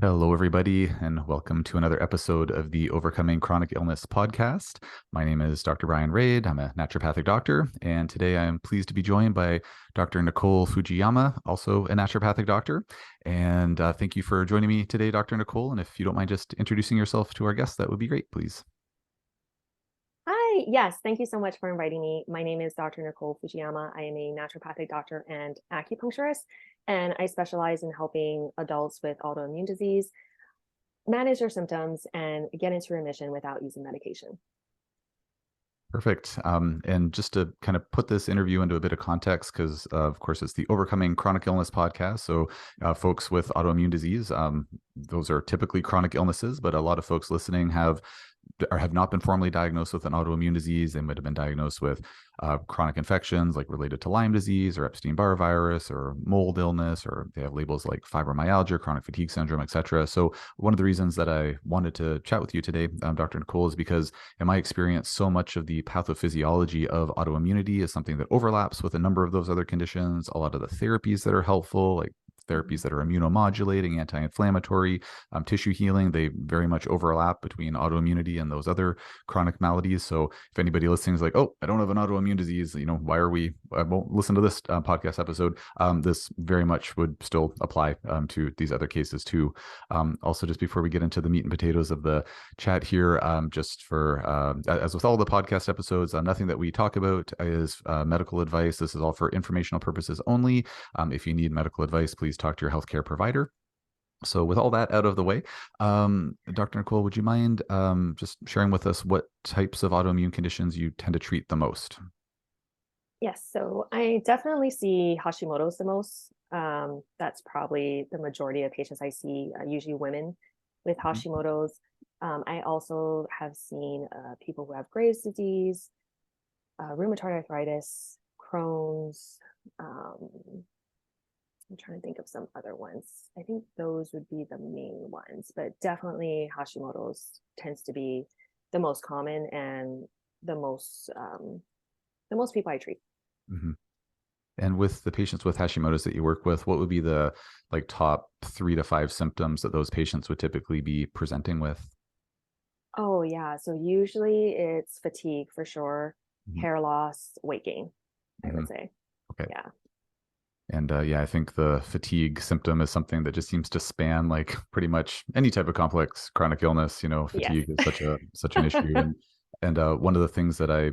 Hello, everybody, and welcome to another episode of the Overcoming Chronic Illness podcast. My name is Dr. Brian Rade. I'm a naturopathic doctor, and today I am pleased to be joined by Dr. Nicole Fujiyama, also a naturopathic doctor. And thank you for joining me today, Dr. Nicole. And if you don't mind just introducing yourself to our guests, that would be great, please. Hi, yes, thank you so much for inviting me. My name is Dr. Nicole Fujiyama. I am a naturopathic doctor and acupuncturist, and I specialize in helping adults with autoimmune disease manage their symptoms and get into remission without using medication. Perfect. And just to kind of put this interview into a bit of context, because of course it's the Overcoming Chronic Illness podcast. So folks with autoimmune disease, those are typically chronic illnesses, but a lot of folks listening have not been formally diagnosed with an autoimmune disease. They might have been diagnosed with chronic infections like related to Lyme disease or Epstein-Barr virus or mold illness, or they have labels like fibromyalgia, chronic fatigue syndrome, etc. So one of the reasons that I wanted to chat with you today, Dr. Nicole, is because in my experience, so much of the pathophysiology of autoimmunity is something that overlaps with a number of those other conditions. A lot of the therapies that are helpful, like therapies that are immunomodulating, anti-inflammatory, tissue healing, they very much overlap between autoimmunity and those other chronic maladies. So if anybody listening is like, oh, I don't have an autoimmune disease, why are I won't listen to this podcast episode. This very much would still apply to these other cases too. Also, just before we get into the meat and potatoes of the chat here, just for, as with all the podcast episodes, nothing that we talk about is medical advice. This is all for informational purposes only. If you need medical advice, please talk to your healthcare provider. So with all that out of the way, Dr. Nicole, would you mind just sharing with us what types of autoimmune conditions you tend to treat the most? Yes, so I definitely see Hashimoto's the most. That's probably the majority of patients I see, usually women with Hashimoto's. I also have seen people who have Graves' disease, rheumatoid arthritis, Crohn's. I'm trying to think of some other ones. I think those would be the main ones, but definitely Hashimoto's tends to be the most common and the most people I treat. Mm-hmm. And with the patients with Hashimoto's that you work with, what would be the top 3 to 5 symptoms that those patients would typically be presenting with? Oh yeah, so usually it's fatigue for sure, Mm-hmm. hair loss, weight gain, I Mm-hmm. would say. Okay. Yeah. And yeah, I think the fatigue symptom is something that just seems to span pretty much any type of complex chronic illness. Yes. Fatigue is such an issue, and one of the things that I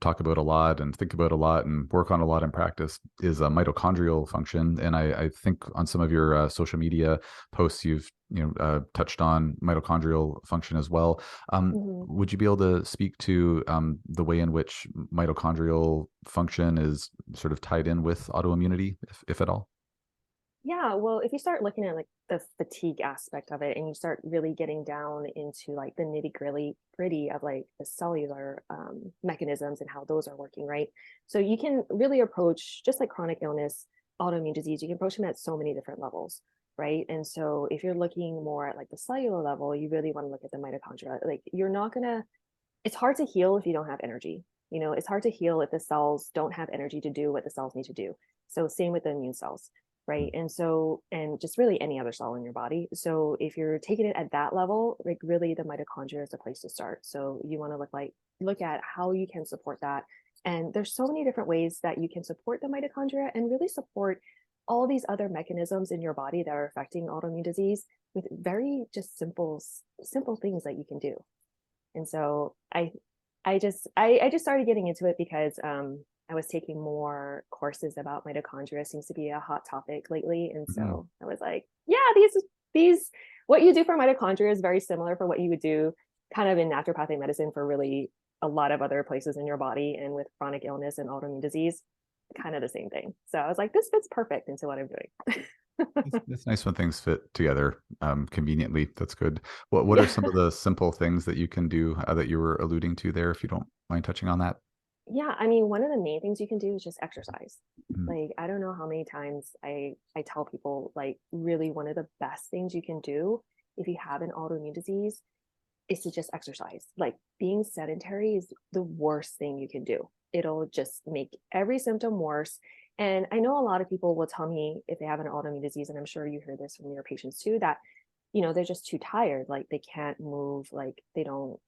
talk about a lot and think about a lot and work on a lot in practice is mitochondrial function. And I think on some of your social media posts, you've touched on mitochondrial function as well. Mhm. Would you be able to speak to the way in which mitochondrial function is sort of tied in with autoimmunity, if at all? Yeah, well, if you start looking at like the fatigue aspect of it and you start really getting down into like the nitty gritty of like the cellular mechanisms and how those are working, right? So you can really approach just like chronic illness, autoimmune disease, you can approach them at so many different levels, right? And so if you're looking more at like the cellular level, you really want to look at the mitochondria. Like you're not gonna, it's hard to heal if you don't have energy. It's hard to heal if the cells don't have energy to do what the cells need to do. So same with the immune cells, right? And so, and just really any other cell in your body. So if you're taking it at that level, like really the mitochondria is the place to start. So you want to look at how you can support that. And there's so many different ways that you can support the mitochondria and really support all these other mechanisms in your body that are affecting autoimmune disease with very just simple things that you can do. And so I just started getting into it because I was taking more courses about mitochondria. Seems to be a hot topic lately, and so I was like, yeah, these what you do for mitochondria is very similar for what you would do kind of in naturopathic medicine for really a lot of other places in your body, and with chronic illness and autoimmune disease, kind of the same thing. So I was like, this fits perfect into what I'm doing. It's nice when things fit together conveniently. That's good. What are Yeah. some of the simple things that you can do that you were alluding to there, if you don't mind touching on that? Yeah, I mean, one of the main things you can do is just exercise. Mm. Like, I don't know how many times I tell people, like, really one of the best things you can do if you have an autoimmune disease is to just exercise. Like, being sedentary is the worst thing you can do. It'll just make every symptom worse. And I know a lot of people will tell me if they have an autoimmune disease, and I'm sure you hear this from your patients too, that they're just too tired, like they can't move, like they don't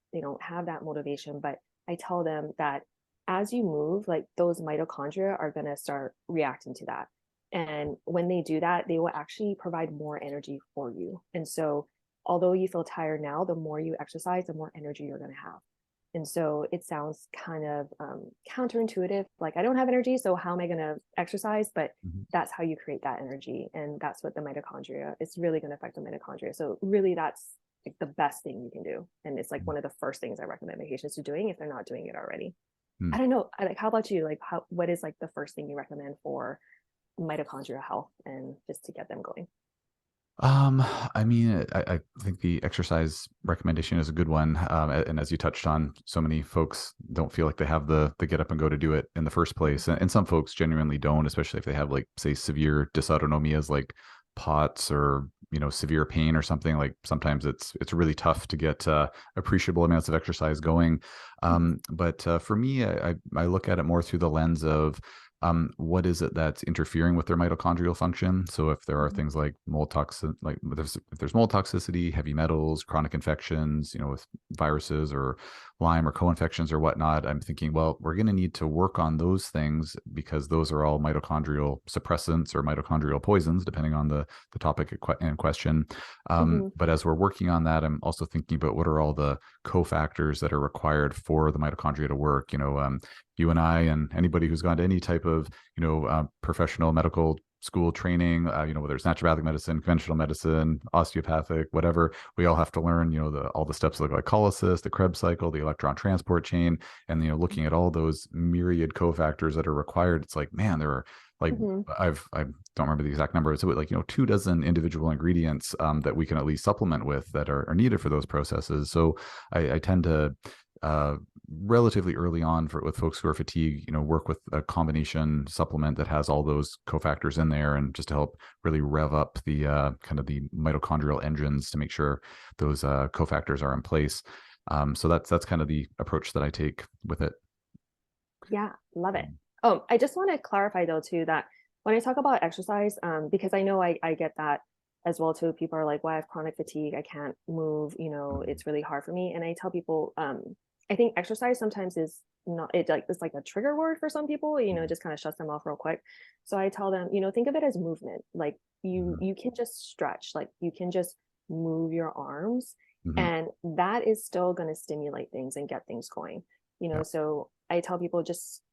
have that motivation. But I tell them that as you move, like those mitochondria are going to start reacting to that. And when they do that, they will actually provide more energy for you. And so although you feel tired now, the more you exercise, the more energy you're going to have. And so it sounds kind of counterintuitive. Like, I don't have energy, so how am I going to exercise? But Mhm. that's how you create that energy. And that's what the mitochondria, it's really going to affect the mitochondria. So really that's like the best thing you can do. And it's like one of the first things I recommend my patients to doing if they're not doing it already. Mm. I don't know. Like, how about you? Like, what is like the first thing you recommend for mitochondrial health and just to get them going? Um, I mean, I think the exercise recommendation is a good one. And as you touched on, so many folks don't feel like they have the get up and go to do it in the first place. And some folks genuinely don't, especially if they have like, say, severe dysautonomias like POTS or, severe pain or something. Like sometimes it's really tough to get appreciable amounts of exercise going. But for me, I look at it more through the lens of what is it that's interfering with their mitochondrial function? So if there are Mhm. things like if there's mold toxicity, heavy metals, chronic infections, with viruses or Lyme or co-infections or whatnot, I'm thinking, well, we're going to need to work on those things because those are all mitochondrial suppressants or mitochondrial poisons, depending on the topic in question. Mhm. But as we're working on that, I'm also thinking about what are all the cofactors that are required for the mitochondria to work. You and I and anybody who's gone to any type of professional medical school training, whether it's naturopathic medicine, conventional medicine, osteopathic, whatever, we all have to learn all the steps of the glycolysis, the Krebs cycle, the electron transport chain, and looking at all those myriad cofactors that are required. It's like, man, there are like Mhm. I don't remember the exact number. It's like 2 dozen individual ingredients that we can at least supplement with that are needed for those processes. So I tend to uh, relatively early on with folks who are fatigued, work with a combination supplement that has all those cofactors in there, and just to help really rev up the kind of the mitochondrial engines to make sure those cofactors are in place. So that's kind of the approach that I take with it. Yeah, love it. Um, Oh, I just want to clarify though too that when I talk about exercise, because I know I get that as well too. People are like, "Well, I have chronic fatigue. I can't move. It's really hard for me." And I tell people, I think exercise sometimes is not it like it's like a trigger word for some people. It just kind of shuts them off real quick. So I tell them, think of it as movement. Like mhm, you can just stretch, like you can just move your arms, mhm, and that is still going to stimulate things and get things going. yeah, So I tell people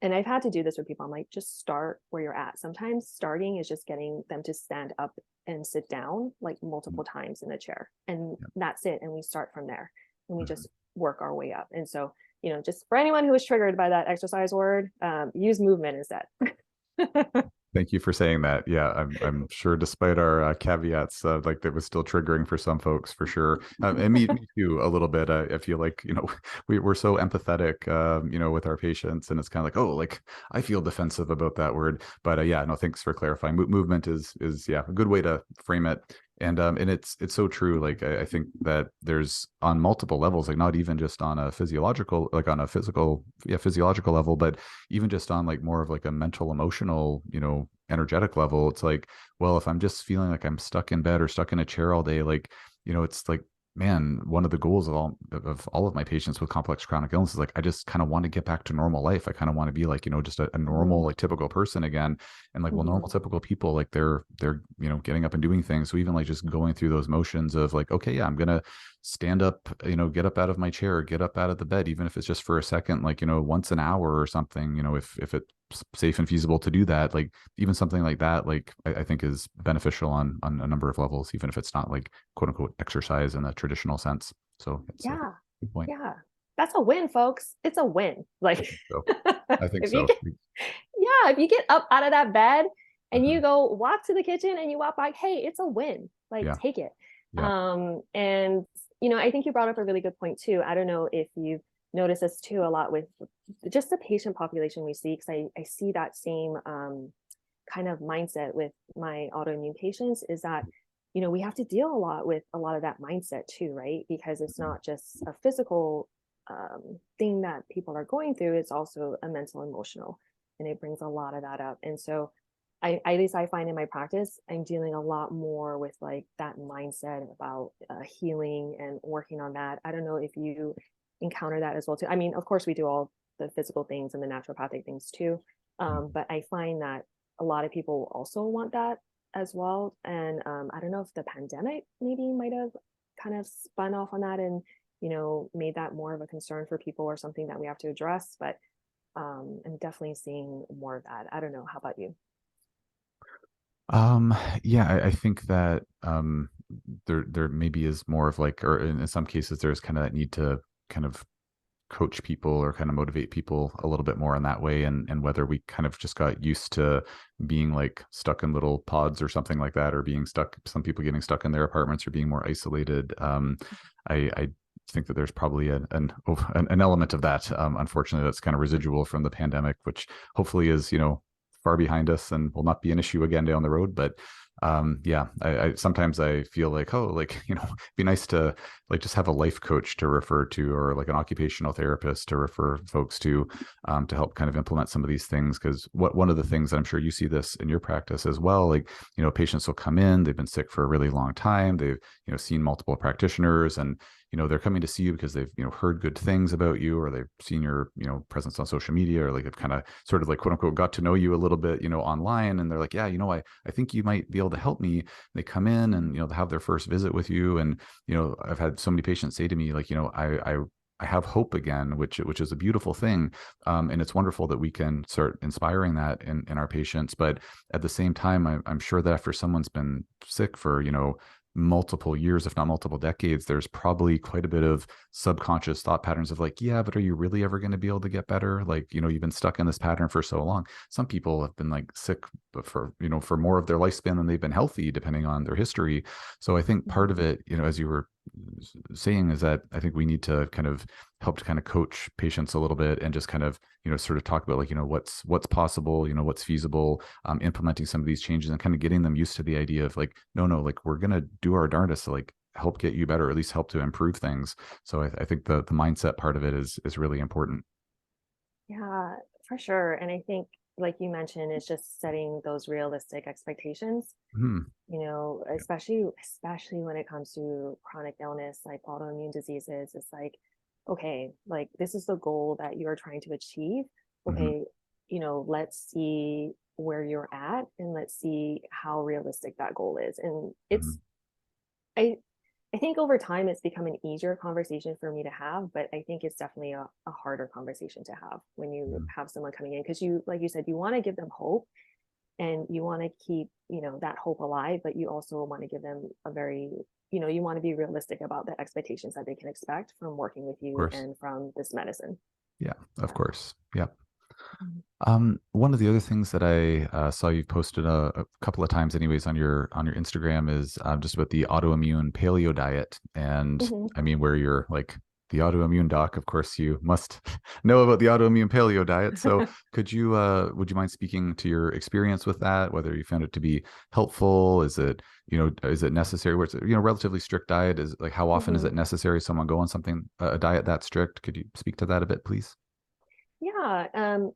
and I've had to do this with people. I'm like, just start where you're at. Sometimes starting is just getting them to stand up and sit down like mhm, multiple times in a chair. And yeah, that's it. And we start from there and we mhm. just work our way up. And so, just for anyone who is triggered by that exercise word, use movement instead. Thank you for saying that. Yeah, I'm sure, despite our caveats, like that was still triggering for some folks for sure, and me too a little bit. I feel like we're so empathetic, with our patients, and it's kind of like, oh, like I feel defensive about that word, but yeah, no, thanks for clarifying. Movement is yeah a good way to frame it. And it's so true. Like I think that there's on multiple levels, like not even just on a physiological, like on a physiological level, but even just on like more of like a mental, emotional, energetic level. It's like, well, if I'm just feeling like I'm stuck in bed or stuck in a chair all day, like, it's like, man, one of the goals of all of my patients with complex chronic illness is like, I just kind of want to get back to normal life. I kind of want to be like, just a normal, Mhm. like typical person again. And like, well, normal, Mhm. typical people, like they're, getting up and doing things. So even like just going through those motions of like, okay, yeah, I'm going to stand up, get up out of my chair, get up out of the bed, even if it's just for a second, like, once an hour or something, if it's safe and feasible to do that, like even something like that, like I think is beneficial on a number of levels, even if it's not like quote unquote exercise in a traditional sense. So it's a Yeah. good point. Yeah. That's a win, folks. It's a win. I Like think so. I think if you so. get yeah, if you get up out of that bed and you Mhm. go walk to the kitchen and you walk back, hey, it's a win. Like Yeah. take it. Yeah. And I think you brought up a really good point too. I don't know if you've noticed this too a lot with just the patient population we see, because I see that same kind of mindset with my autoimmune patients is that we have to deal a lot with a lot of that mindset too, right? Because it's Mhm. not just a physical thing that people are going through, it's also a mental, emotional, and it brings a lot of that up. And so at least I find in my practice, I'm dealing a lot more with like that mindset about healing and working on that. I don't know if you encounter that as well too. I mean, of course we do all the physical things and the naturopathic things too. But I find that a lot of people also want that as well. And I don't know if the pandemic maybe might have kind of spun off on that and, made that more of a concern for people or something that we have to address. But I'm definitely seeing more of that. I don't know. How about you? Um, yeah, I think that there maybe is more of like, or in some cases, there's kind of that need to kind of coach people or kind of motivate people a little bit more in that way, and whether we kind of just got used to being like stuck in little pods or something like that, or being stuck, some people getting stuck in their apartments or being more isolated. I think that there's probably an element of that, unfortunately, that's kind of residual from the pandemic, which hopefully is, far behind us and will not be an issue again down the road. But yeah, I sometimes I feel like, oh, like, it'd be nice to like just have a life coach to refer to, or like an occupational therapist to refer folks to help kind of implement some of these things. Because one of the things, I'm sure you see this in your practice as well, like, patients will come in, they've been sick for a really long time, they've, seen multiple practitioners, and they're coming to see you because they've, heard good things about you, or they've seen your, presence on social media, or like they've kind of sort of like, quote unquote, got to know you a little bit, online. And they're like, yeah, I think you might be able to help me. They come in and, they have their first visit with you. And, I've had so many patients say to me, like, I have hope again, which is a beautiful thing. And it's wonderful that we can start inspiring that in our patients. But at the same time, I'm sure that after someone's been sick for, multiple years, if not multiple decades, there's probably quite a bit of subconscious thought patterns of like, yeah, but are you really ever going to be able to get better? Like, you've been stuck in this pattern for so long. Some people have been like sick for, for more of their lifespan than they've been healthy, depending on their history. So I think part of it, as you were saying, is that I think we need to kind of help to kind of coach patients a little bit, and just kind of, sort of talk about like, what's possible, what's feasible, implementing some of these changes, and kind of getting them used to the idea of like, no, like we're going to do our darndest to like help get you better, or at least help to improve things. So I think the mindset part of it is really important. Yeah, for sure. And I think, like you mentioned, it's just setting those realistic expectations, Hmm. especially when it comes to chronic illness like autoimmune diseases. It's like, okay, like this is the goal that you're trying to achieve. Hmm. Okay, let's see where you're at and let's see how realistic that goal is. And Hmm. I I think over time it's become an easier conversation for me to have, but I think it's definitely a harder conversation to have when you Hmm. have someone coming in, because you, like you said, you want to give them hope and you want to keep, that hope alive, but you also want to give them a very, you want to be realistic about the expectations that they can expect from working with Of you course. and from this medicine. Yeah, of Yeah. course. Yeah. Mhm. One of the other things that I saw you posted a couple of times, anyways, on your Instagram is just about the autoimmune paleo diet, and Mhm. I mean, where you're like the autoimmune doc, of course, you must know about the autoimmune paleo diet. So, would you mind speaking to your experience with that? Whether you found it to be helpful? Is it necessary? Where it's relatively strict diet, is like, how often is Mhm. it necessary someone go on a diet that strict? Could you speak to that a bit, please? Yeah,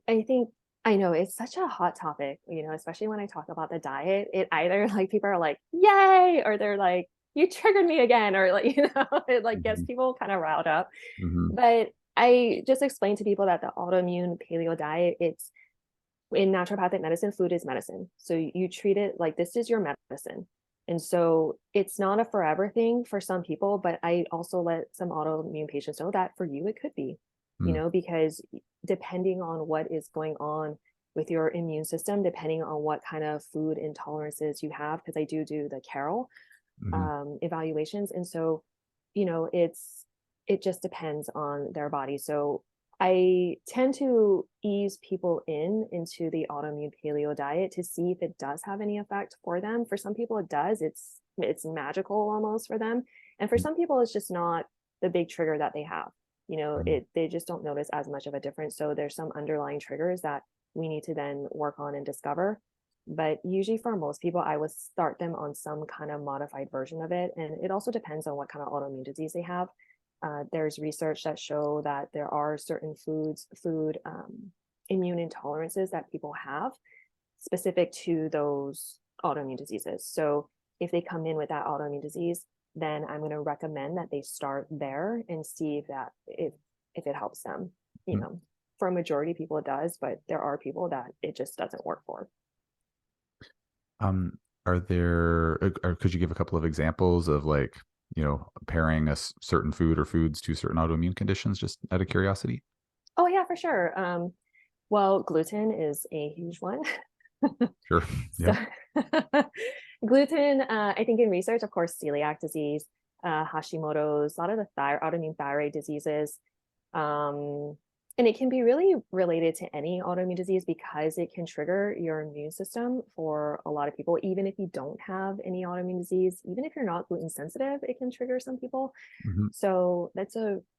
I think I know it's such a hot topic, especially when I talk about the diet. It either like people are like, "Yay!" or they're like, "You triggered me again," or like, it like gets Hmm. people kind of riled up. Hmm. But I just explained to people that the autoimmune paleo diet, it's in naturopathic medicine, food is medicine. So you treat it like this is your medicine. And so it's not a forever thing for some people, but I also let some autoimmune patients know that for you, it could be, because depending on what is going on with your immune system, depending on what kind of food intolerances you have, because I do the Carol Hmm. evaluations. And so, it just depends on their body. So I tend to ease people into the autoimmune paleo diet to see if it does have any effect for them. For some people it does. It's magical almost for them. And for some people it's just not the big trigger that they have. Hmm. They just don't notice as much of a difference. So there's some underlying triggers that we need to then work on and discover. But usually for most people, I would start them on some kind of modified version of it. And it also depends on what kind of autoimmune disease they have. There's research that show that there are certain food immune intolerances that people have. specific to those autoimmune diseases. So if they come in with that autoimmune disease, then I'm going to recommend that they start there and see if it helps them. You know, for a majority of people it does, but there are people that it just doesn't work for. Are there, or could you give a couple of examples of like, pairing a certain food or foods to certain autoimmune conditions, just out of curiosity? Oh yeah, for sure. Well, gluten is a huge one. Sure. So Yeah. gluten, I think in research, of course, celiac disease, Hashimoto's, a lot of the autoimmune thyroid diseases. And it can be really related to any autoimmune disease because it can trigger your immune system for a lot of people, even if you don't have any autoimmune disease, even if you're not gluten sensitive, it can trigger some people. Mm-hmm. So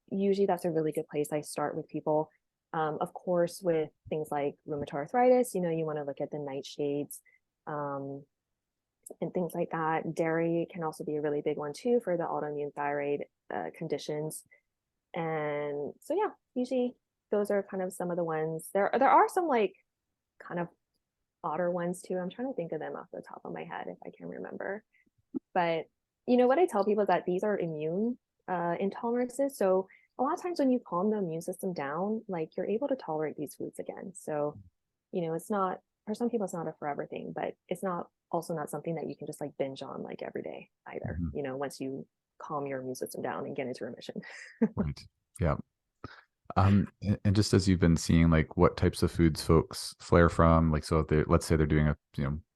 usually that's a really good place I start with people. Of course, with things like rheumatoid arthritis, you want to look at the nightshades, and things like that. Dairy can also be a really big one too for the autoimmune thyroid conditions. And so, yeah, usually those are kind of some of the ones. There are some like kind of odder ones too. I'm trying to think of them off the top of my head if I can remember. But what I tell people is that these are immune intolerances. So a lot of times when you calm the immune system down, like you're able to tolerate these foods again. So, it's not, for some people, it's not a forever thing, but it's also not something that you can just like binge on like every day either, Mm-hmm. once you calm your immune system down and get into remission. Right. Yeah. And just as you've been seeing, like what types of foods folks flare from, like, so if let's say they're doing a,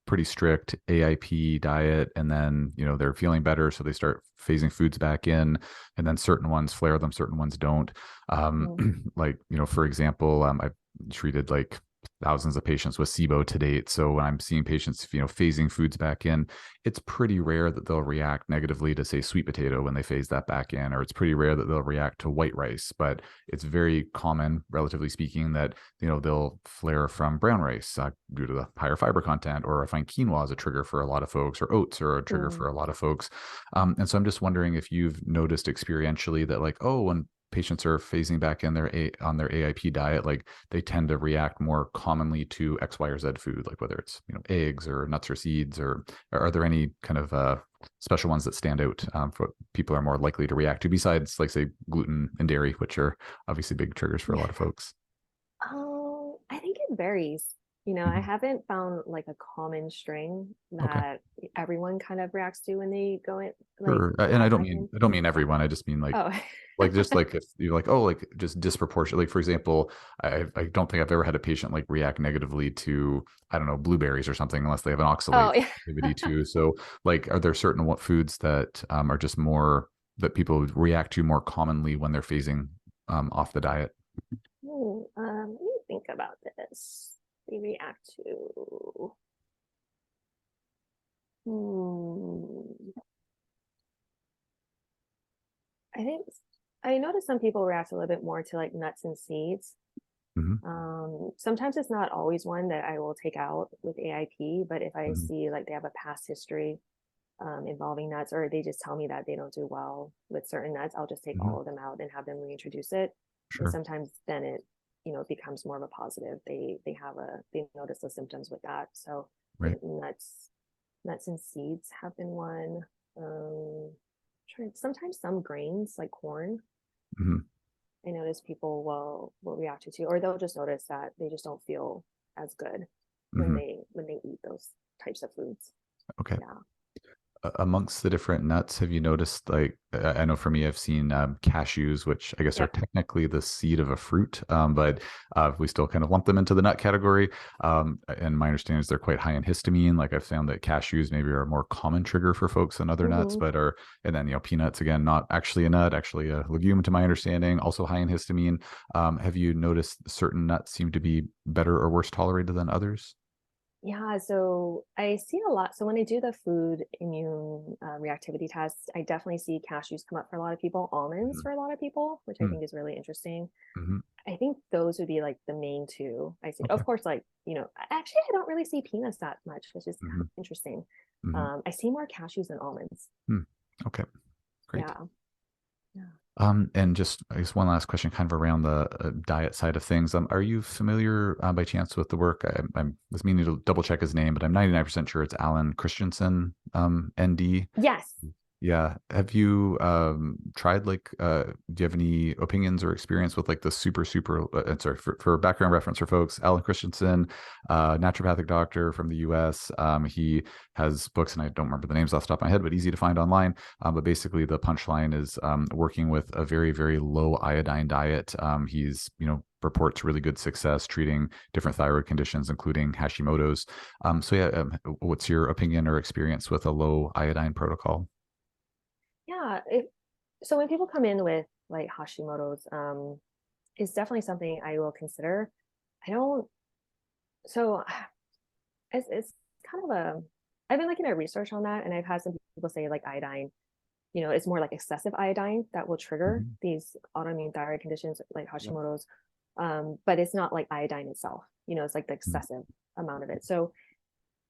pretty strict AIP diet, and then, they're feeling better. So they start phasing foods back in, and then certain ones flare them, certain ones don't. Mm. Like, for example, I've treated like thousands of patients with SIBO to date. So when I'm seeing patients, phasing foods back in, it's pretty rare that they'll react negatively to, say, sweet potato when they phase that back in, or it's pretty rare that they'll react to white rice. But it's very common, relatively speaking, that they'll flare from brown rice due to the higher fiber content, or I find quinoa is a trigger for a lot of folks, or oats are a trigger Mm. for a lot of folks. And so I'm just wondering if you've noticed experientially that, like, oh, when patients are phasing back in on their AIP diet, like they tend to react more commonly to X, Y, or Z food, like whether it's eggs or nuts or seeds, or are there any kind of special ones that stand out for what people are more likely to react to, besides, like, say, gluten and dairy, which are obviously big triggers for a lot of folks? I think it varies. I Mhm. haven't found like a common string Okay. that everyone kind of reacts to when they go in, like Sure. And I have don't back mean in. I don't mean everyone. I just mean like, Oh, just like if you're like, oh, like just disproportionate. Like, for example, I don't think I've ever had a patient like react negatively to, I don't know, blueberries or something, unless they have an oh oxalate yeah. sensitivity too. So like, are there certain what foods that are just more that people react to more commonly when they're phasing off the diet? Let me think about this. They react to. Hmm. I think I noticed some people react a little bit more to like nuts and seeds. Hmm. Sometimes it's not always one that I will take out with AIP, but if I Hmm. see like they have a past history involving nuts, or they just tell me that they don't do well with certain nuts, I'll just take Hmm. all of them out and have them reintroduce it. And Sure. sometimes then it becomes more of a positive. They notice the symptoms with that. So I Right. think nuts and seeds have been one. Um, sometimes some grains like corn, Hmm. I notice people will react to too, or they'll just notice that they just don't feel as good when Hmm. they eat those types of foods. Okay. Yeah. Amongst the different nuts, have you noticed, like, I know for me, I've seen cashews, which I guess are Yep. technically the seed of a fruit, but we still kind of lump them into the nut category. And my understanding is they're quite high in histamine. Like, I've found that cashews maybe are a more common trigger for folks than other nuts, Hmm. but and then, peanuts, again, not actually a nut, actually a legume to my understanding, also high in histamine. Have you noticed certain nuts seem to be better or worse tolerated than others? Yeah, so I see a lot. So when I do the food immune reactivity tests, I definitely see cashews come up for a lot of people, almonds Mhm. for a lot of people, which I Hmm. think is really interesting. Mhm. I think those would be like the main two I see. Okay. Of course, like, actually, I don't really see peanuts that much, which is Hmm. interesting. Hmm. I see more cashews than almonds. Hmm. Okay. Great. Yeah. Yeah. And just, I guess, one last question, kind of around the diet side of things. Are you familiar by chance with the work? I was meaning to double check his name, but I'm 99% sure it's Alan Christensen, ND. Yes. Yeah. Have you tried like do you have any opinions or experience with like the super sorry, for background reference for folks, Alan Christensen, naturopathic doctor from the US. He has books and I don't remember the names off the top of my head, but easy to find online. But basically the punchline is working with a very low iodine diet. He's, reports really good success treating different thyroid conditions, including Hashimoto's. So yeah, what's your opinion or experience with a low iodine protocol? Yeah. So when people come in with like Hashimoto's, it's definitely something I will consider. I don't, so it's kind of I've been looking at research on that and I've had some people say like iodine, it's more like excessive iodine that will trigger Mhm. these autoimmune thyroid conditions like Hashimoto's. But it's not like iodine itself, it's like the Mhm. excessive amount of it. So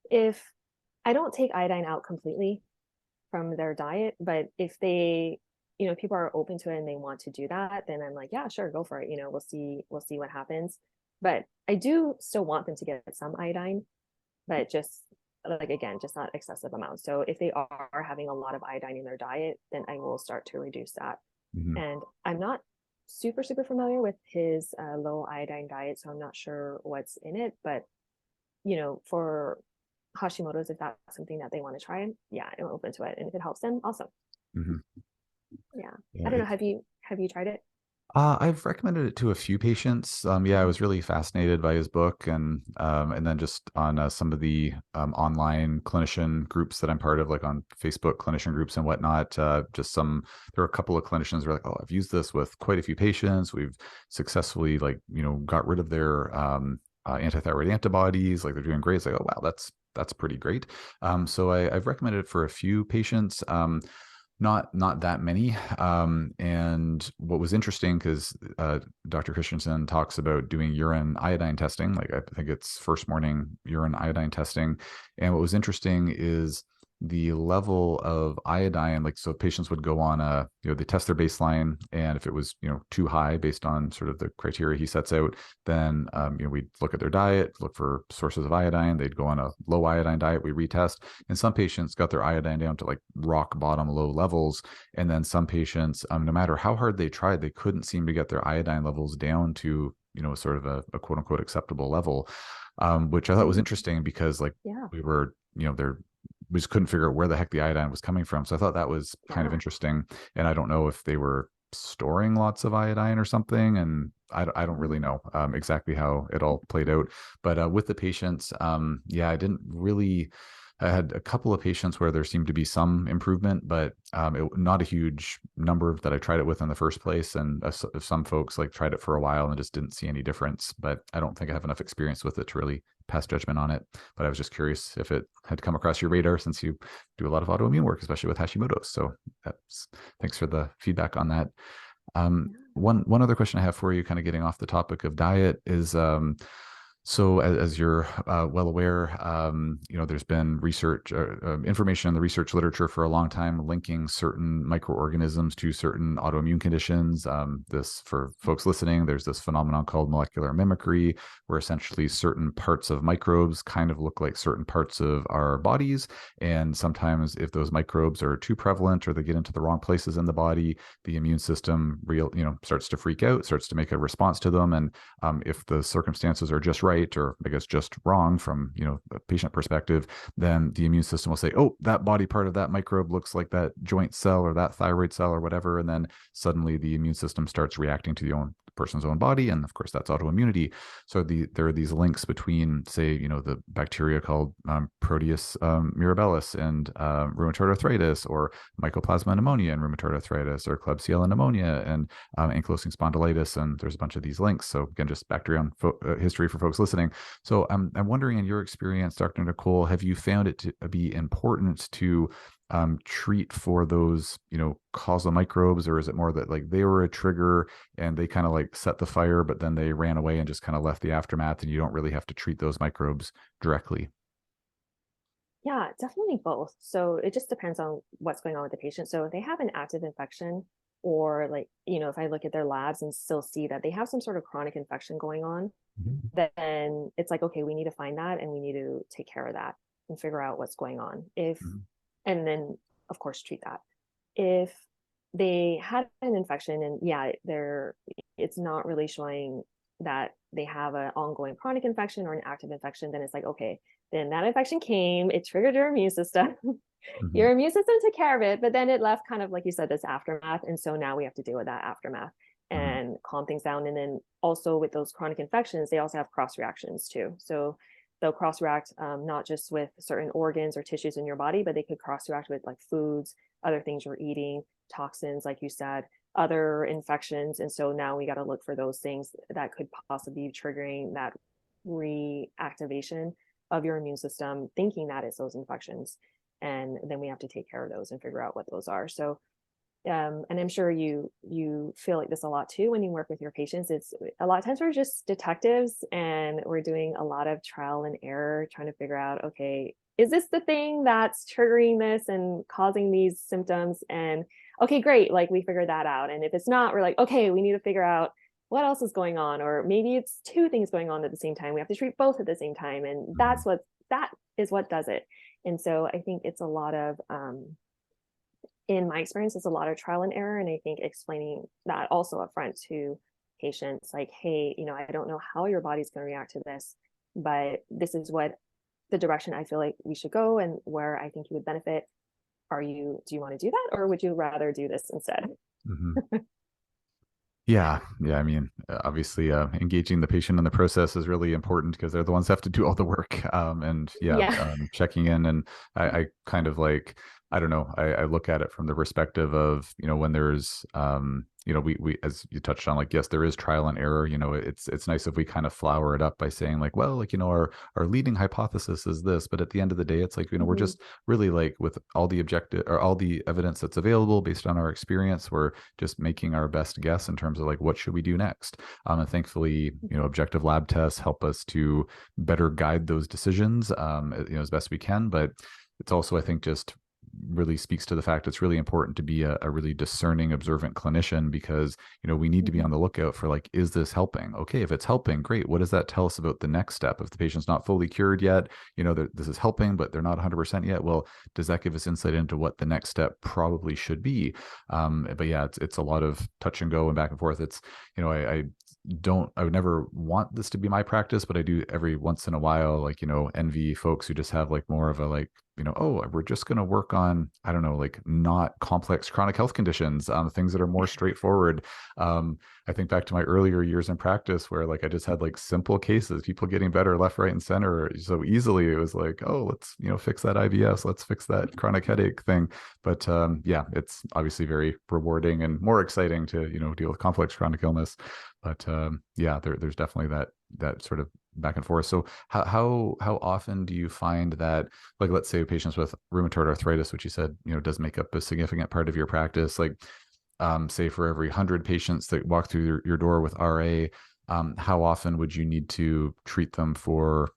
if I don't take iodine out completely from their diet, but if they, people are open to it and they want to do that, then I'm like, yeah, sure, go for it. We'll see what happens. But I do still want them to get some iodine, but just like again, just not excessive amounts. So if they are having a lot of iodine in their diet, then I will start to reduce that. Mhm. And I'm not super familiar with his low iodine diet, so I'm not sure what's in it. But for Hashimoto's, if that's something that they want to try, yeah, I'm open to it. And if it helps them, awesome. Mhm. Yeah. Yeah, I don't know. Have you tried it? I've recommended it to a few patients. Yeah, I Mhm. was really fascinated by his book, and then just on some of the online clinician groups that I'm part of, like on Facebook clinician groups and whatnot. There are a couple of clinicians who are like, "Oh, I've used this with quite a few patients. We've successfully, like, got rid of their antithyroid antibodies. Like they're doing great." It's like, "Oh, wow, that's pretty great." So I've recommended it for a few patients. Not that many. And what was interesting, because Dr. Christensen talks about doing urine iodine testing, like I think it's first morning urine iodine testing. And what was interesting is the level of iodine, like, so patients would go on they test their baseline, and if it was, too high based on sort of the criteria he sets out, then, we'd look at their diet, look for sources of iodine. They'd go on a low iodine diet, we retest, and some patients got their iodine down to like rock bottom low levels. And then some patients, no matter how hard they tried, they couldn't seem to get their iodine levels down to, sort of a quote unquote acceptable level, which I thought was Mm, interesting because, like, yeah. we were, we just couldn't figure out where the heck the iodine was coming from. So I thought that was kind of Yeah. interesting. And I don't know if they were storing lots of iodine or something. And I don't really Mm, know exactly how it all played out. But with the patients, yeah, I had a couple of patients where there seemed to be some improvement, but not a huge number that I tried it with in the first place. And some folks like tried it for a while and just didn't see any difference. But I don't think I have enough experience with it to really pass judgment on it. But I was just curious if it had come across your radar, since you do a lot of autoimmune work, especially with Hashimoto's. So thanks for the feedback on that. yeah. One other question I have for you, kind of getting off the topic of diet, is so as you're well aware, there's been research, information in the research literature for a long time linking certain microorganisms to certain autoimmune conditions. This, for folks listening, there's this phenomenon called molecular mimicry, where essentially certain parts of microbes kind of look like certain parts of our bodies. And sometimes if those microbes are too prevalent or they get into the wrong places in the body, the immune system starts to freak out, starts to make a response to them. And if the circumstances are just right, or I guess just wrong from a patient perspective, then the immune system will say, "Oh, that body part of that microbe looks like that joint cell or that thyroid cell or whatever," and then suddenly the immune system starts reacting to the person's own body, and of course that's autoimmunity. So there are these links between, say, the bacteria called Proteus mirabilis and rheumatoid arthritis, or Mycoplasma pneumonia and rheumatoid arthritis, or Klebsiella pneumonia and ankylosing spondylitis, and there's a bunch of these links. So again, just background history for folks listening. So I'm wondering, in your experience, Dr. Nicole, have you found it to be important to treat for those, causal microbes, or is it more that like they were a trigger and they kind of like set the fire, but then they ran away and just kind of left the aftermath, and you don't really have to treat those microbes directly? Yeah, definitely both. So it just depends on what's going on with the patient. So if they have an active infection, or like, if I look at their labs and still see that they have some sort of chronic infection going on, then it's like, okay, we need to find that and we need to take care of that and figure out what's going on. And then of course treat that. If they had an infection and it's not really showing that they have an ongoing chronic infection or an active infection, then it's like, okay, then that infection came, it triggered your immune system. Your immune system took care of it, but then it left kind of, like you said, this aftermath. And so now we have to deal with that aftermath and calm things down. And then also with those chronic infections, they also have cross reactions too. So they'll cross react not just with certain organs or tissues in your body, but they could cross react with like foods, other things you're eating, toxins, like you said, other infections. And so now we got to look for those things that could possibly be triggering that reactivation of your immune system, thinking that it's those infections. And then we have to take care of those and figure out what those are. So and I'm sure you feel like this a lot too when you work with your patients. It's a lot of times we're just detectives and we're doing a lot of trial and error, trying to figure out, okay, is this the thing that's triggering this and causing these symptoms? And okay, great, like we figured that out. And if it's not, we're like, okay, we need to figure out what else is going on, or maybe it's two things going on at the same time. We have to treat both at the same time, and that is what does it. And so I think it's a lot of in my experience, it's a lot of trial and error. And I think explaining that also upfront to patients, like, hey, I don't know how your body's going to react to this, but this is what the direction I feel like we should go and where I think you would benefit. Do you want to do that, or would you rather do this instead? Yeah. I mean, obviously, engaging the patient in the process is really important because they're the ones that have to do all the work. Checking in, and I kind of like, I don't know, I look at it from the perspective of, when there's, we as you touched on, like, yes, there is trial and error. It's nice if we kind of flower it up by saying like, well, like, our leading hypothesis is this, but at the end of the day, it's like, we're just really like, with all the objective or all the evidence that's available based on our experience, we're just making our best guess in terms of like, what should we do next? And thankfully, objective lab tests help us to better guide those decisions, as best we can. But it's also, I think, just really speaks to the fact it's really important to be a really discerning, observant clinician, because we need to be on the lookout for like, is this helping? Okay, if it's helping, great. What does that tell us about the next step? If the patient's not fully cured yet, this is helping, but they're not 100% yet, well, does that give us insight into what the next step probably should be? But yeah, it's a lot of touch and go and back and forth. It's I would never want this to be my practice, but I do every once in a while, like, envy folks who just have like more of a like, oh, we're just going to work on, I don't know, like not complex chronic health conditions, things that are more straightforward. I think back to my earlier years in practice where like I just had like simple cases, people getting better left, right, and center so easily. It was like, oh, let's, fix that IBS, let's fix that chronic headache thing. But it's obviously very rewarding and more exciting to, deal with complex chronic illness. But there's definitely that sort of back and forth. So how often do you find that, like, let's say patients with rheumatoid arthritis, which you said, does make up a significant part of your practice, like, say for every 100 patients that walk through your door with RA, how often would you need to treat them for,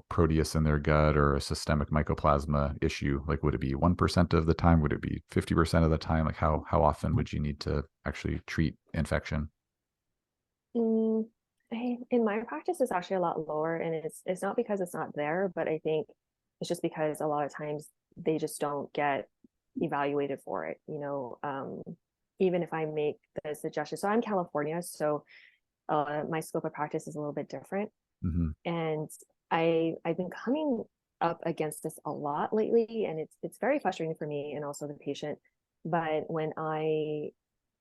Proteus in their gut or a systemic mycoplasma issue? Like, would it be 1% of the time? Would it be 50% of the time? Like, how often would you need to actually treat infection? In my practice, it's actually a lot lower, and it's not because it's not there, but I think it's just because a lot of times they just don't get evaluated for it. Even if I make the suggestion, so I'm California, so my scope of practice is a little bit different, and I've been coming up against this a lot lately, and it's very frustrating for me and also the patient. But when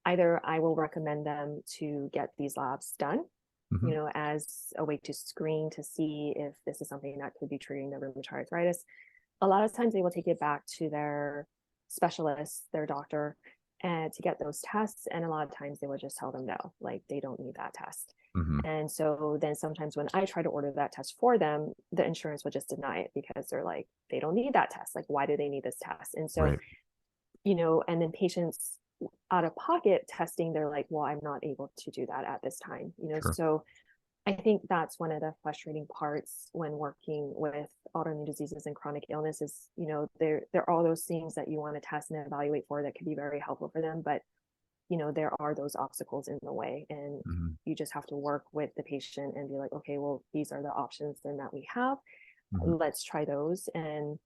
either I will recommend them to get these labs done, as a way to screen to see if this is something that could be triggering the rheumatoid arthritis. A lot of times they will take it back to their specialist, their doctor, and to get those tests. And a lot of times they will just tell them no, like they don't need that test. And so then sometimes when I try to order that test for them, the insurance will just deny it because they're like, they don't need that test. Like, why do they need this test? And so, Right. And then patients out of pocket testing, they're like, well, I'm not able to do that at this time, Sure. So I think that's one of the frustrating parts when working with autoimmune diseases and chronic illness is, there are all those things that you want to test and evaluate for that could be very helpful for them, but there are those obstacles in the way, and Mhm. you just have to work with the patient and be like, okay, well, these are the options then that we have. Mhm. Let's try those. And,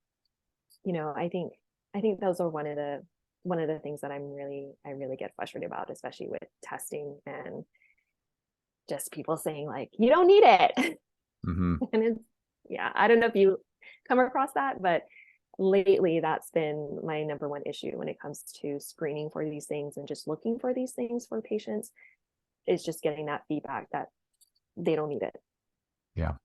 I think those are one of the things that I really get frustrated about, especially with testing and just people saying like, you don't need it. Mhm. And it's, yeah, I don't know if you come across that, but lately that's been my number one issue when it comes to screening for these things and just looking for these things for patients, is just getting that feedback that they don't need it. Yeah.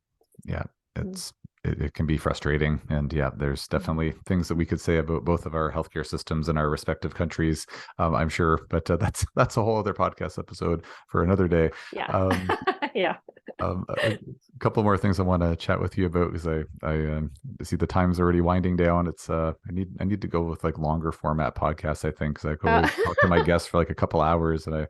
Yeah, Mhm. it can be frustrating, and yeah, there's definitely things that we could say about both of our healthcare systems in our respective countries, I'm sure, but that's a whole other podcast episode for another day. Yeah. Um, Yeah. a couple more things I want to chat with you about, because I see the time's already winding down. It's I need to go with like longer format podcasts, I think, because I Uh, always talk to my guests for like a couple hours, and I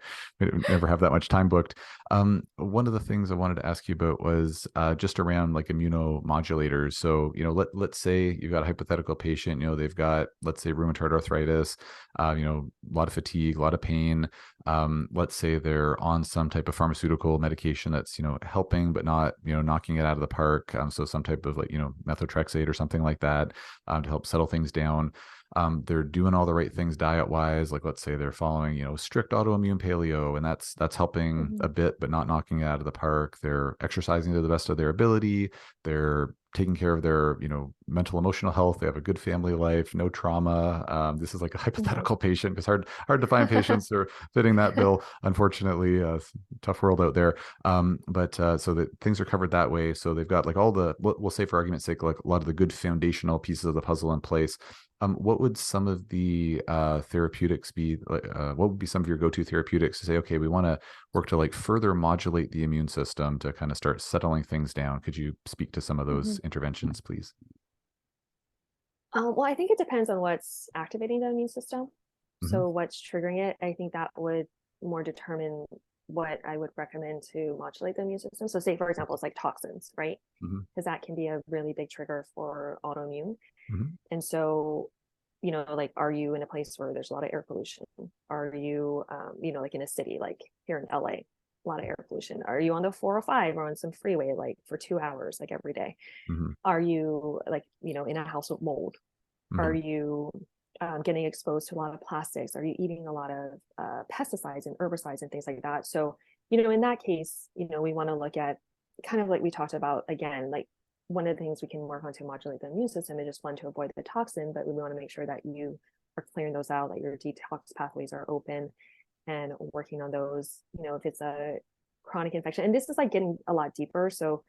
never have that much time booked. One of the things I wanted to ask you about was just around like immunomodulators. So, let's say you've got a hypothetical patient, they've got, let's say, rheumatoid arthritis, a lot of fatigue, a lot of pain. Let's say they're on some type of pharmaceutical medication that's, helping, but not, knocking it out of the park. So some type of like, methotrexate or something like that, to help settle things down. They're doing all the right things diet wise. Like, let's say they're following, strict autoimmune paleo, and that's helping mhm. a bit, but not knocking it out of the park. They're exercising to the best of their ability. They're taking care of their, mental emotional health. They have a good family life, no trauma. This is like a Mhm. hypothetical patient, because hard to find patients who are fitting that bill, unfortunately. Tough world out there. But so that things are covered that way. So they've got like all the, we'll say for argument's sake, like a lot of the good foundational pieces of the puzzle in place. What would some of the therapeutics be? What would be some of your go-to therapeutics to say, okay, we want to work to like further modulate the immune system to kind of start settling things down? Could you speak to some of those Mhm. interventions, please? Well, I think it depends on what's activating the immune system. Hmm. So what's triggering it, I think that would more determine what I would recommend to modulate the immune system. So say, for example, it's like toxins, right? Hmm. Because that can be a really big trigger for autoimmune. Hmm. And so, like, are you in a place where there's a lot of air pollution? Are you, like in a city, like here in LA, a lot of air pollution? Are you on the 405 or on some freeway, like for 2 hours, like every day? Hmm. Are you like, in a house with mold? Are Hmm. you getting exposed to a lot of plastics? Are you eating a lot of pesticides and herbicides and things like that? So, in that case, we want to look at kind of like we talked about again, like one of the things we can work on to modulate the immune system is just one to avoid the toxin, but we want to make sure that you are clearing those out, that your detox pathways are open and working on those, if it's a chronic infection. And this is like getting a lot deeper. So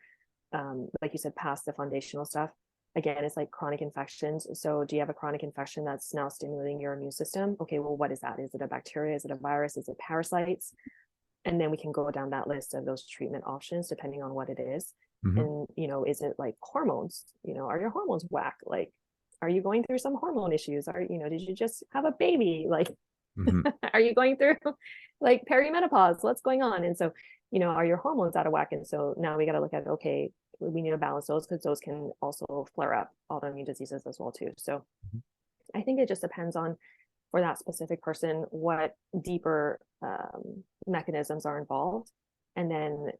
like you said, past the foundational stuff. Again, it's like chronic infections. So, do you have a chronic infection that's now stimulating your immune system? Okay, well, what is that? Is it a bacteria? Is it a virus? Is it parasites? And then we can go down that list of those treatment options depending on what it is. Hmm. And, is it like hormones? Are your hormones whack? Like, are you going through some hormone issues? Did you just have a baby? Like, Hmm. are you going through like perimenopause? What's going on? And so, are your hormones out of whack? And so now we got to look at, okay, we need to balance those because those can also flare up autoimmune diseases as well too. So I think it just depends on, for that specific person, what deeper mechanisms are involved, and then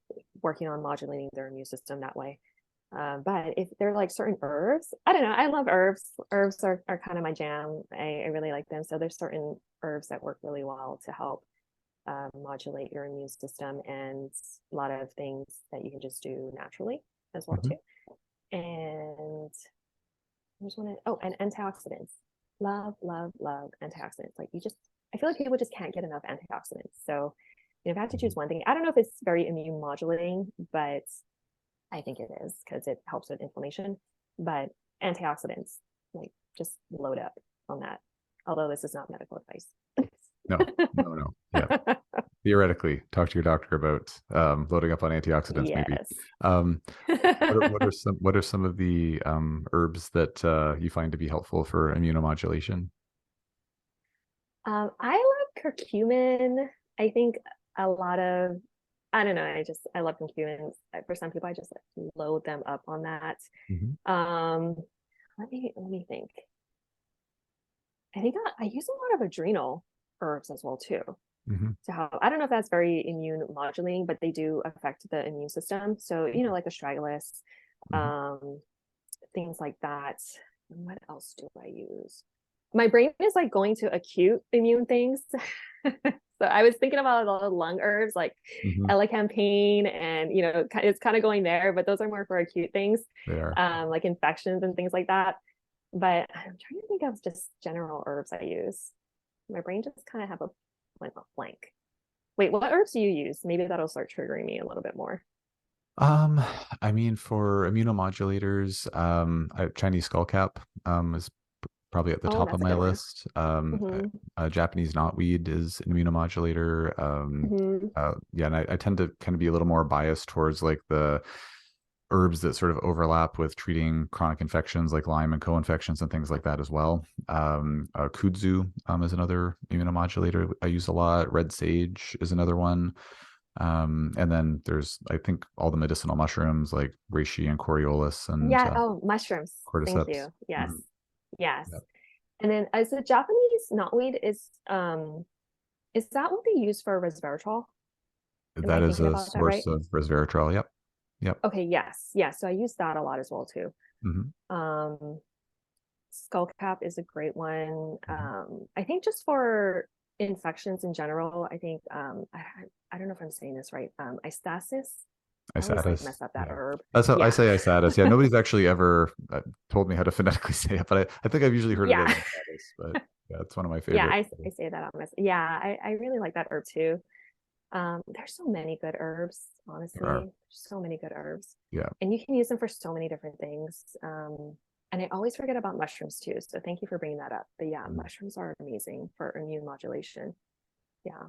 working on modulating their immune system that way. But if they're like certain herbs, I don't know. I love herbs. Herbs are kind of my jam. I really like them. So there's certain herbs that work really well to help modulate your immune system, and a lot of things that you can just do naturally as well Hmm. too. And I just want to, oh, and antioxidants. Love, love, love antioxidants. Like I feel like people just can't get enough antioxidants. So, if I had to choose one thing, I don't know if it's very immune modulating, but I think it is because it helps with inflammation. But antioxidants, like, just load up on that. Although this is not medical advice. No, no, no. Yeah. Theoretically, talk to your doctor about loading up on antioxidants, maybe. Yes. Um, what are some of the herbs that you find to be helpful for immunomodulation? I love curcumin. I think a lot of, I don't know, I love curcumin. For some people, I just like load them up on that. Hmm. Um, let me think. I think I use a lot of adrenal herbs as well too. Mm-hmm. to help. I don't know if that's very immune modulating, but they do affect the immune system. So, like astragalus, Mm-hmm. um, things like that. And what else do I use? My brain is like going to acute immune things. So I was thinking about a lot of lung herbs like Mm-hmm. elecampane, and it's kind of going there, but those are more for acute things, They are. like infections and things like that. But I'm trying to think of just general herbs I use. My brain just kind of went off blank. Wait, what herbs do you use? Maybe that'll start triggering me a little bit more. Um, I mean, for immunomodulators, Chinese skullcap is probably at the Oh, top of that's a my good one. list. Mm-hmm. Japanese knotweed is an immunomodulator. Mm-hmm. Yeah, and I tend to kind of be a little more biased towards like the herbs that sort of overlap with treating chronic infections like Lyme and co-infections and things like that as well. Kudzu is another immunomodulator I use a lot. Red sage is another one. And then there's, I think, all the medicinal mushrooms like reishi and Coriolis and Yeah. Oh, mushrooms. Thank cordyceps. you. Yes. Mhm. Yes. Yep. And then as the Japanese knotweed is that what they use for resveratrol? Am That I is thinking a about that source right? of resveratrol. Yep. Yep. Okay, yes. Yes. So I use that a lot as well too. Hmm. Um, skull cap is a great one. Hmm. I think just for infections in general, I think I don't know if I'm saying this right. Istasis. I always like Isatis. mess up that Yeah. herb. That's how I Yeah. say isatis. Yeah. Nobody's actually ever told me how to phonetically say it, but I think I've usually heard it as Yeah. isatis, but yeah, it's one of my Yeah, favorite. I say that on my yeah, I really like that herb too. There's so many good herbs, There are. honestly. So many good herbs. Yeah. And you can use them for so many different things. And I always forget about mushrooms too. So thank you for bringing that up. But yeah, Mhm. mushrooms are amazing for immune modulation. Yeah.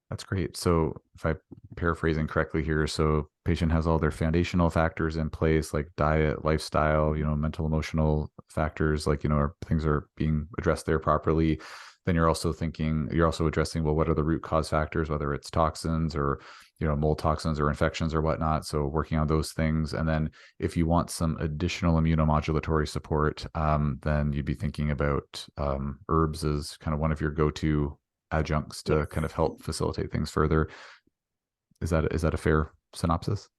That's great. So if I'm paraphrasing correctly here, so patient has all their foundational factors in place, like diet, lifestyle, mental, emotional factors, like, things are being addressed there properly. Then you're also addressing, well, what are the root cause factors, whether it's toxins or, mold toxins or infections or whatnot. So working on those things. And then if you want some additional immunomodulatory support, then you'd be thinking about herbs as kind of one of your go-to adjuncts to Yes. kind of help facilitate things further. Is that a fair synopsis?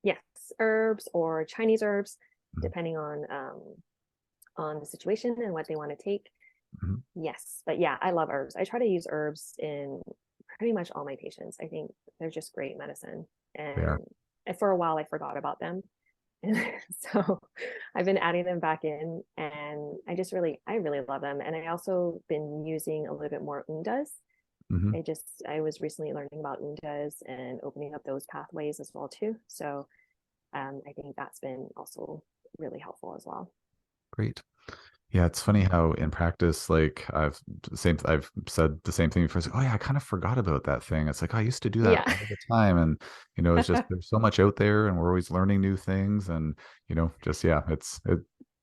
Yes. Herbs or Chinese herbs, Mhm. depending on the situation and what they want to take. Mhm. Yes. But yeah, I love herbs. I try to use herbs in pretty much all my patients. I think they're just great medicine. They are. And for a while I forgot about them. And so I've been adding them back in, and I really love them. And I also been using a little bit more undas. Hmm. I was recently learning about undas and opening up those pathways as well too. So I think that's been also really helpful as well. Great. Yeah, it's funny how in practice, like I've said the same thing before. It's like, oh yeah, I kind of forgot about that thing. It's like, oh, I used to do that Yeah. all the time. And, it's just there's so much out there and we're always learning new things. And, just yeah,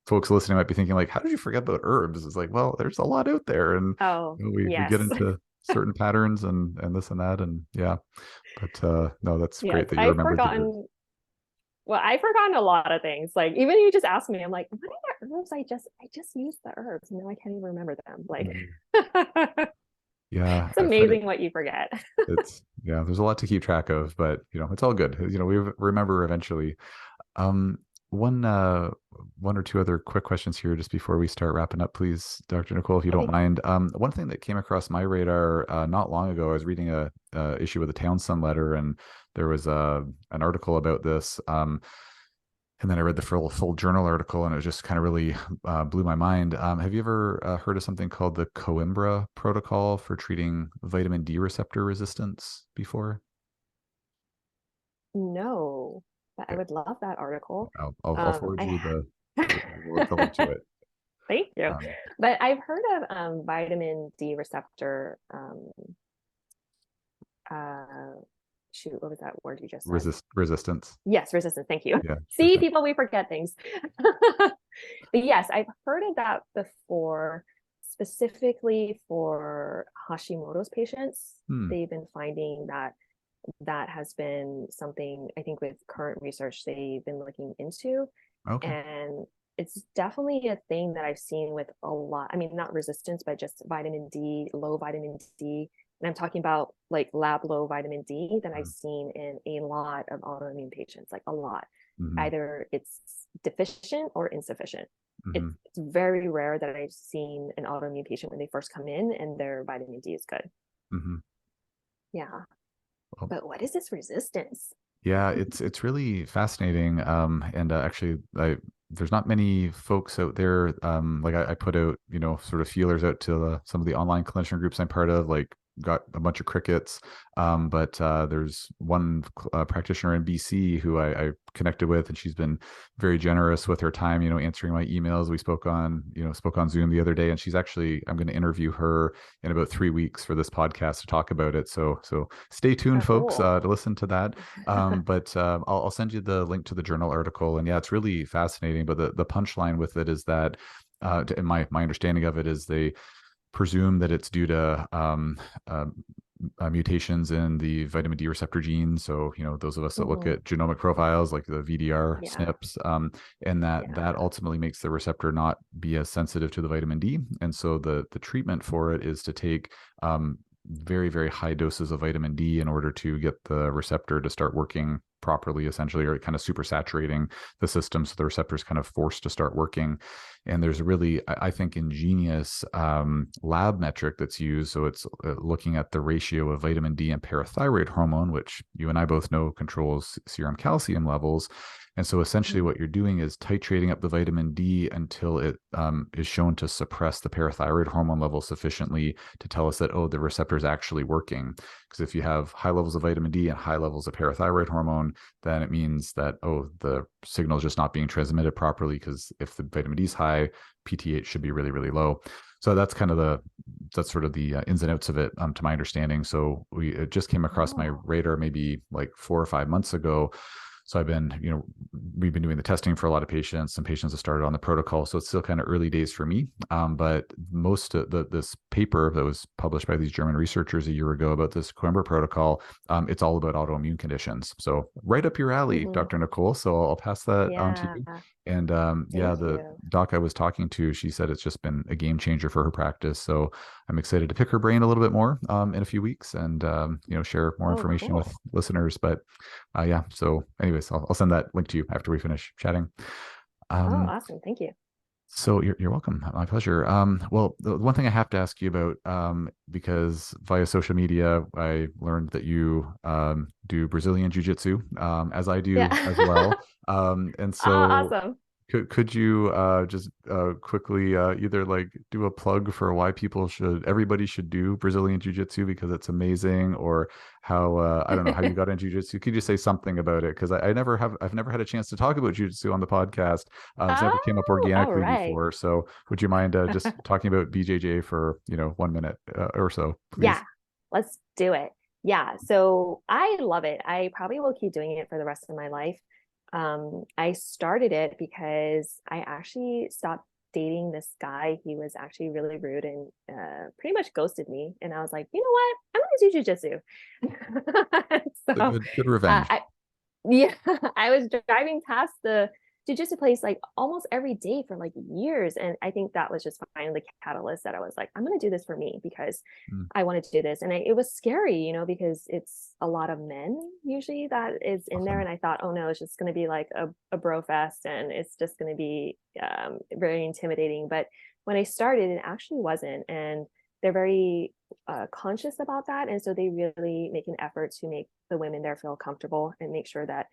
folks listening might be thinking like, how did you forget about herbs? It's like, well, there's a lot out there. And Oh, we get yes. into certain patterns and this and that. And yeah. But no, that's Yes. great that you remembered the herbs. I've forgotten a lot of things. Like even you just asked me, I'm like, what are the herbs I just used the herbs. No, I can't even remember them. Like Mhm. it's Yeah, I find it. amazing what you forget. It's yeah. There's a lot to keep track of, but it's all good. We remember eventually. Um, one one or two other quick questions here just before we start wrapping up, please, Dr. Nicole, if you don't Okay. mind. One thing that came across my radar not long ago, I was reading a issue of the Townsend Letter, and there was an article about this. And then I read the full journal article, and it just kind of really blew my mind. Have you ever heard of something called the Coimbra protocol for treating vitamin D receptor resistance before? No, but I Okay, would love that article. I'll forward you I the link to it. thank you. Um, But I've heard of vitamin D receptor uh shoot, what was that word you just said? resistance. Yes, resistance. Thank you. Yeah, sure See, thing. people, we forget things. But yes, I've heard of that before, specifically for Hashimoto's patients. Hmm. They've been finding that that has been something I think with current research they've been looking into. Okay. And it's definitely a thing that I've seen with a lot. I mean, not resistance, but just vitamin D, low vitamin D. And I'm talking about like lab low vitamin D that I've seen in a lot of autoimmune patients, like a lot. Mm-hmm. Either it's deficient or insufficient. Mm-hmm. It's very rare that I've seen an autoimmune patient when they first come in and their vitamin D is good. Mm-hmm. Yeah. Well, But what is this resistance? yeah, it's really fascinating. And actually, there's not many folks out there. Like I put out, sort of feelers out to some of the online clinician groups I'm part of. Like, got a bunch of crickets. But there's one practitioner in BC who I connected with, and she's been very generous with her time. Answering my emails. We spoke on Zoom the other day, and I'm going to interview her in about 3 weeks for this podcast to talk about it. So stay tuned, Oh, folks, cool. to listen to that. But I'll send you the link to the journal article, and yeah, it's really fascinating. But the punchline with it is that, and my understanding of it is they presume that it's due to mutations in the vitamin D receptor gene. So, those of us that look Mhm. at genomic profiles like the VDR Yeah. SNPs, and that Yeah. ultimately makes the receptor not be as sensitive to the vitamin D. And so the treatment for it is to take very, very high doses of vitamin D in order to get the receptor to start working properly, essentially, or kind of super saturating the system, so the receptor is kind of forced to start working. And there's a really, I think, ingenious lab metric that's used. So it's looking at the ratio of vitamin D and parathyroid hormone, which you and I both know controls serum calcium levels. And so essentially Mhm. what you're doing is titrating up the vitamin D until it is shown to suppress the parathyroid hormone level sufficiently to tell us that, oh, the receptor is actually working. Because if you have high levels of vitamin D and high levels of parathyroid hormone, then it means that, oh, the signal is just not being transmitted properly, because if the vitamin D is high, PTH should be really, really low. So that's sort of the ins and outs of it, to my understanding. So it just came across my Oh. radar maybe like 4 or 5 months ago. So we've been doing the testing for a lot of patients. Some patients have started on the protocol. So it's still kind of early days for me. But most of this paper that was published by these German researchers a year ago about this Coimbra protocol, it's all about autoimmune conditions. So right up your alley, Mhm. Dr. Nicole. So I'll pass that on to Yeah. you. And yeah, Thank the you. doc I was talking to, she said it's just been a game changer for her practice. So I'm excited to pick her brain a little bit more in a few weeks, and share more Oh, information with cool. listeners. But yeah. So, anyways, I'll send that link to you after we finish chatting. Oh, Um, awesome. Thank you. so you're welcome. My pleasure. Well, the one thing I have to ask you about, because via social media, I learned that you do Brazilian Jiu-Jitsu, as I Yeah. do as well. And Oh, so awesome. could you just quickly either like do a plug for why everybody should do Brazilian Jiu-Jitsu because it's amazing, or how I don't know how you got into Jiu-Jitsu? Could you say something about it? Because I've never had a chance to talk about Jiu-Jitsu on the podcast. It's never came up Oh, all organically right. before. So would you mind just talking about BJJ for 1 minute or so, please? Yeah, let's do it. Yeah, so I love it. I probably will keep doing it for the rest of my life. I started it because I actually stopped dating this guy. He was actually really rude and pretty much ghosted me. And I was like, you know what? I'm gonna do jujitsu. A So good revenge. I yeah, I was driving past the jujitsu place like almost every day for like years. And I think that was just finally the catalyst that I was like, I'm going to do this for me because Mm, I wanted to do this. And it was scary, because it's a lot of men usually that is in there. often. And I thought, oh no, it's just going to be like a bro fest and it's just going to be very intimidating. But when I started, it actually wasn't. And they're very conscious about that. And so they really make an effort to make the women there feel comfortable and make sure that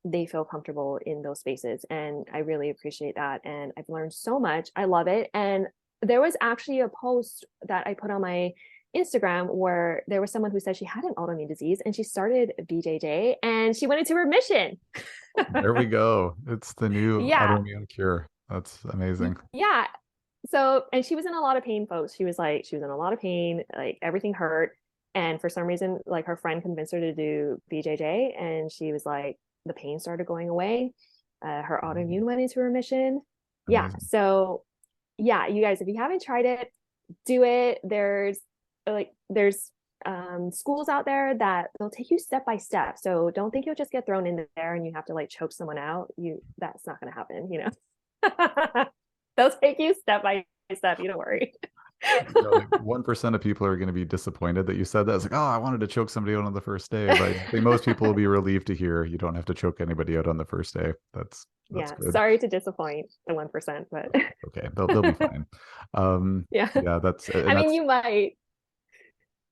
they feel comfortable in those spaces. And I really appreciate that. And I've learned so much. I love it. And there was actually a post that I put on my Instagram where there was someone who said she had an autoimmune disease and she started BJJ and she went into remission. There we go. It's the new Yeah. autoimmune cure. That's amazing. Yeah. So, and she was in a lot of pain, folks. She was in a lot of pain, like everything hurt. And for some reason, like her friend convinced her to do BJJ, and she was like, the pain started going away. Her Amazing. autoimmune went into remission. Yeah. Amazing. So, yeah, you guys, if you haven't tried it, do it. There's schools out there that they'll take you step by step. So don't think you'll just get thrown in there and you have to like choke someone out. That's not going to happen, you know. They'll take you step by step. You don't worry. You know, like 1% of people are going to be disappointed that you said that. It's like, oh, I wanted to choke somebody out on the first day. But I think most people will be relieved to hear you don't have to choke anybody out on the first day. That's Yeah, good. sorry to disappoint the 1%, but Okay, they'll be fine. yeah. Yeah, I mean, you might,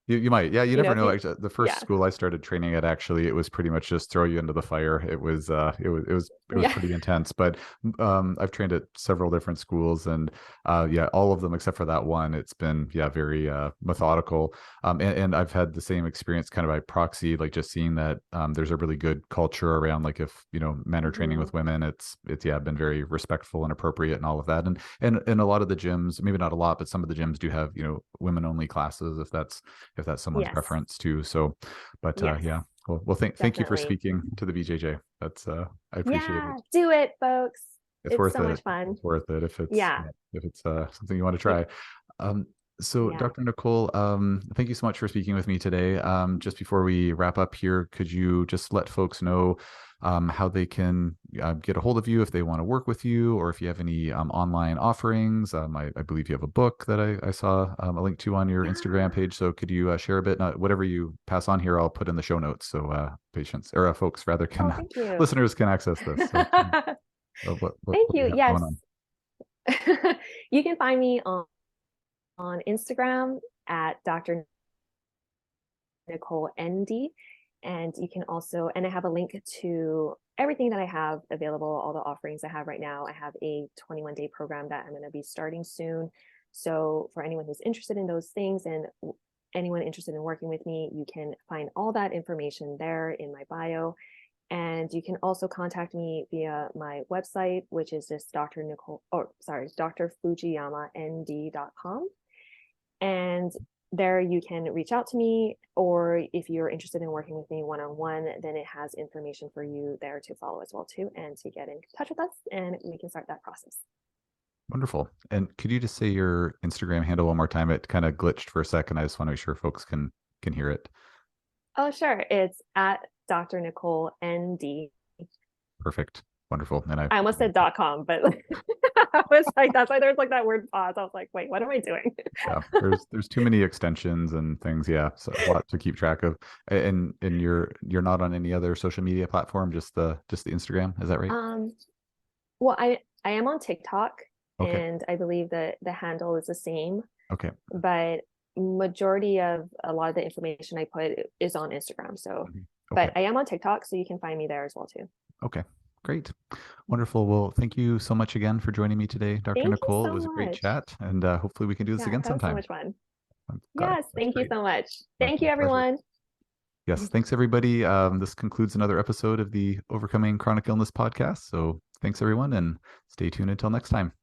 you might. Yeah, you you know, never if know. you, Actually, the first yeah, school I started training at, actually, it was pretty much just throw you into the fire. It was yeah, pretty intense. But I've trained at several different schools, and yeah, all of them except for that one, it's been very methodical. And I've had the same experience kind of by proxy, like just seeing that there's a really good culture around, like if men are training hmm with women, it's been very respectful and appropriate and all of that. And a lot of the gyms, maybe not a lot, but some of the gyms do have women only classes if that's someone's yes, preference too. So, but yes, yeah. Well, thank you for definitely. speaking to the BJJ. That's I appreciate Yeah, it. do it, folks. It's It's worth so it. much fun. It's worth it Yeah, if it's something you want to you, try. Um, so, yeah. Dr. Nicole, thank you so much for speaking with me today. Just before we wrap up here, could you just let folks know how they can get a hold of you if they want to work with you, or if you have any online offerings? I believe you have a book that I saw a link to on your Instagram Yeah. page. So could you share a bit? Whatever you pass on here, I'll put in the show notes so patients or folks rather Oh, can thank you. listeners can access this. So, Thank what do you. you have Yes. going on? You can find me on Instagram at Dr. Nicole ND. And you can also, and I have a link to everything that I have available, all the offerings I have right now. I have a 21-day program that I'm going to be starting soon. So for anyone who's interested in those things and anyone interested in working with me, you can find all that information there in my bio. And you can also contact me via my website, which is just drfujiyamand.com. And there you can reach out to me, or if you're interested in working with me one-on-one, then it has information for you there to follow as well too, and to get in touch with us, and we can start that process. Wonderful. And could you just say your Instagram handle one more time? It kind of glitched for a second. I just want to make sure folks can hear it. Oh, sure. It's at Dr. Nicole ND. Perfect. Wonderful. And I almost said .com, but I was like, that's why there's like that word pause. I was like, wait, what am I doing? yeah, there's too many extensions and things. Yeah, so a lot to keep track of. And you're not on any other social media platform, just the Instagram. Is that right? Um, well, I am on TikTok, Okay. and I believe that the handle is the same, Okay. but majority of a lot of the information I put is on Instagram. So, Mhm. but Okay. I am on TikTok, so you can find me there as well too. Okay. Great. Wonderful. Well, thank you so much again for joining me today, Dr. Thank you Nicole. It so was a great much. chat, and hopefully we can do this Yeah, again that was so sometime. much fun. I'm glad. Yes, That's thank you great. so much. My Thank you, pleasure. everyone. Yes, thanks everybody. This concludes another episode of the Overcoming Chronic Illness podcast. So thanks everyone, and stay tuned until next time.